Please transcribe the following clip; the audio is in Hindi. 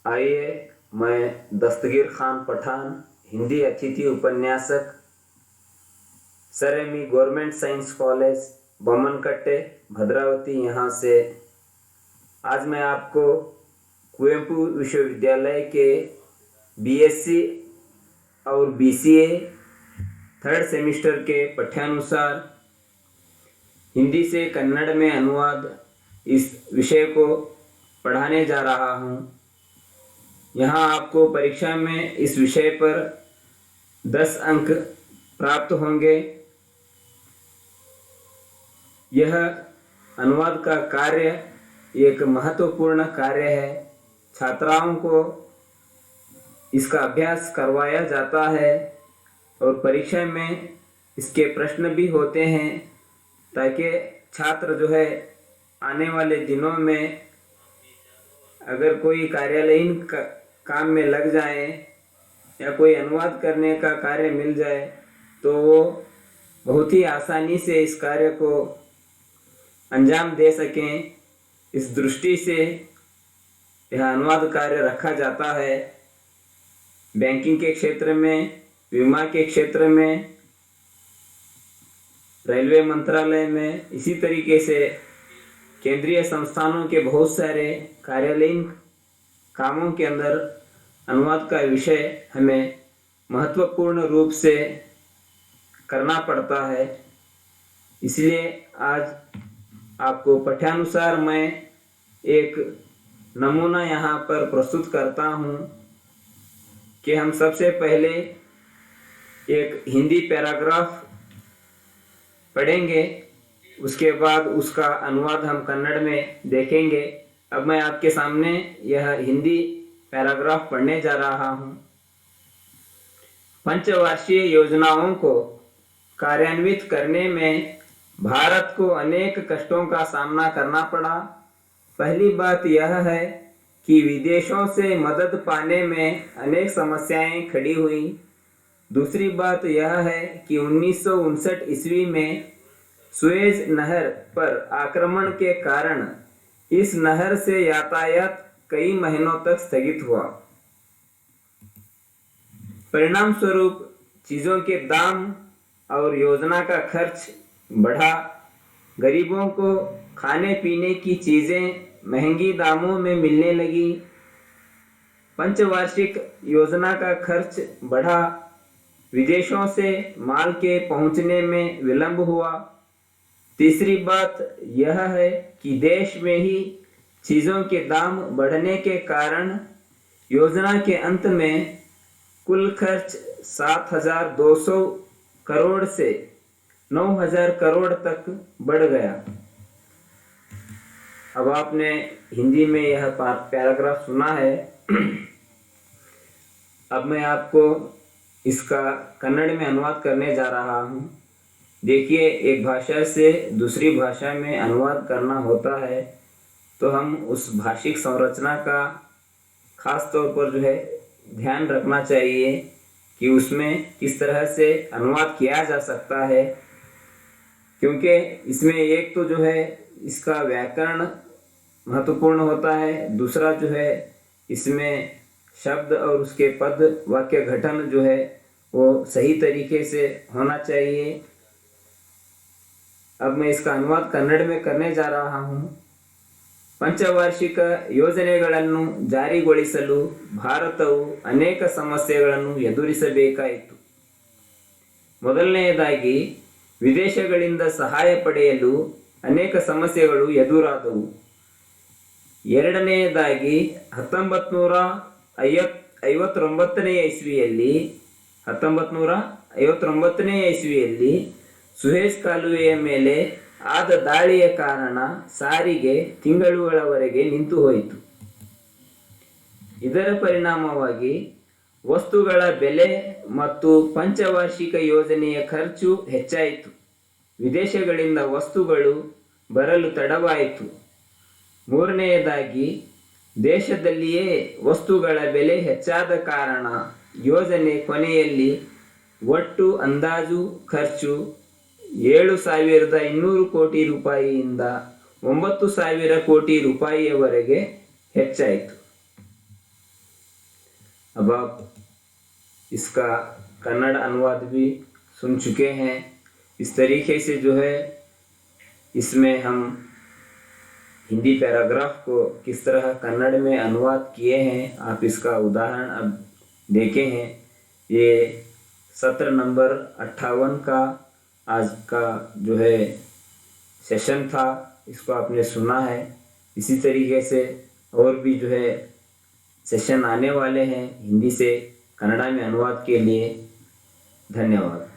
आइए, मैं दस्तगीर खान पठान, हिंदी अतिथि उपन्यासक, sir M E government science college Bommanakatte Bhadravathi, यहाँ से आज मैं आपको कुवेंपु विश्वविद्यालय के बीएससी और बीसीए थर्ड सेमिस्टर के पाठ्यानुसार हिंदी से कन्नड़ में अनुवाद इस विषय को पढ़ाने जा रहा हूँ। यहाँ आपको परीक्षा में इस विषय पर 10 अंक प्राप्त होंगे। यह अनुवाद का कार्य एक महत्वपूर्ण कार्य है। छात्राओं को इसका अभ्यास करवाया जाता है और परीक्षा में इसके प्रश्न भी होते हैं, ताकि छात्र जो है आने वाले दिनों में अगर कोई कार्यालयीन काम में लग जाए या कोई अनुवाद करने का कार्य मिल जाए तो वो बहुत ही आसानी से इस कार्य को अंजाम दे सकें। इस दृष्टि से यह अनुवाद कार्य रखा जाता है। बैंकिंग के क्षेत्र में, बीमा के क्षेत्र में, रेलवे मंत्रालय में, इसी तरीके से केंद्रीय संस्थानों के बहुत सारे कार्यालयीन कामों के अंदर अनुवाद का विषय हमें महत्वपूर्ण रूप से करना पड़ता है। इसलिए आज आपको पाठ्यानुसार मैं एक नमूना यहाँ पर प्रस्तुत करता हूँ कि हम सबसे पहले एक हिंदी पैराग्राफ पढ़ेंगे, उसके बाद उसका अनुवाद हम कन्नड़ में देखेंगे। अब मैं आपके सामने यह हिंदी पैराग्राफ पढ़ने जा रहा हूँ। पंचवार्षीय योजनाओं को कार्यान्वित करने में भारत को अनेक कष्टों का सामना करना पड़ा। पहली बात यह है कि विदेशों से मदद पाने में अनेक समस्याएं खड़ी हुई। दूसरी बात यह है कि 1959 ईस्वी में सुएज नहर पर आक्रमण के कारण इस नहर से यातायात कई महीनों तक स्थगित हुआ। परिणाम स्वरूप चीज़ों के दाम और योजना का खर्च बढ़ा। गरीबों को खाने पीने की चीज़ें महंगी दामों में मिलने लगी। पंचवार्षिक योजना का खर्च बढ़ा। विदेशों से माल के पहुंचने में विलंब हुआ। तीसरी बात यह है कि देश में ही चीज़ों के दाम बढ़ने के कारण योजना के अंत में कुल खर्च 7,200 करोड़ से 9,000 करोड़ तक बढ़ गया। अब आपने हिंदी में यह पैराग्राफ सुना है। अब मैं आपको इसका कन्नड़ में अनुवाद करने जा रहा हूँ। देखिए, एक भाषा से दूसरी भाषा में अनुवाद करना होता है तो हम उस भाषिक संरचना का खास तौर पर जो है ध्यान रखना चाहिए कि उसमें किस तरह से अनुवाद किया जा सकता है, क्योंकि इसमें एक तो जो है इसका व्याकरण महत्वपूर्ण होता है, दूसरा जो है इसमें शब्द और उसके पद वाक्य गठन जो है वो सही तरीके से होना चाहिए। अब मैं इसका अनुवाद कन्नड़ में करने जा रहा हूँ। ಪಂಚವಾರ್ಷಿಕ ಯೋಜನೆಗಳನ್ನು ಜಾರಿಗೊಳಿಸಲು ಭಾರತವು ಅನೇಕ ಸಮಸ್ಯೆಗಳನ್ನು ಎದುರಿಸಬೇಕಾಯಿತು. ಮೊದಲನೆಯದಾಗಿ ವಿದೇಶಗಳಿಂದ ಸಹಾಯ ಪಡೆಯಲು ಅನೇಕ ಸಮಸ್ಯೆಗಳು ಎದುರಾದವು. ಎರಡನೆಯದಾಗಿ 1959ನೇ ಇಸ್ವಿಯಲ್ಲಿ ಸುಯೆಜ್ ಕಾಲುವೆಯ ಮೇಲೆ ಆದ ದಾಳಿಯ ಕಾರಣ ಸಾರಿಗೆ ತಿಂಗಳುಗಳವರೆಗೆ ನಿಂತು ಹೋಯಿತು. ಇದರ ಪರಿಣಾಮವಾಗಿ ವಸ್ತುಗಳ ಬೆಲೆ ಮತ್ತು ಪಂಚವಾರ್ಷಿಕ ಯೋಜನೆಯ ಖರ್ಚು ಹೆಚ್ಚಾಯಿತು. ವಿದೇಶಗಳಿಂದ ವಸ್ತುಗಳು ಬರಲು ತಡವಾಯಿತು. ಮೂರನೆಯದಾಗಿ ದೇಶದಲ್ಲಿಯೇ ವಸ್ತುಗಳ ಬೆಲೆ ಹೆಚ್ಚಾದ ಕಾರಣ ಯೋಜನೆ ಕೊನೆಯಲ್ಲಿ ಒಟ್ಟು ಅಂದಾಜು ಖರ್ಚು 7,200 ಕೋಟಿ ರೂಪಾಯಿಯಿಂದ 9,000 ಕೋಟಿ ರೂಪಾಯಿಯವರೆಗೆ ಹೆಚ್ಚಾಯಿತು. अब आप इसका कन्नड़ अनुवाद भी सुन चुके हैं। इस तरीके से जो है इसमें हम हिंदी पैराग्राफ को किस तरह कन्नड़ में अनुवाद किए हैं, आप इसका उदाहरण अब देखे हैं। ये सत्र नंबर 58 का आज का जो है सेशन था, इसको आपने सुना है। इसी तरीके से और भी जो है सेशन आने वाले हैं हिंदी से कन्नड़ा में अनुवाद के लिए। धन्यवाद।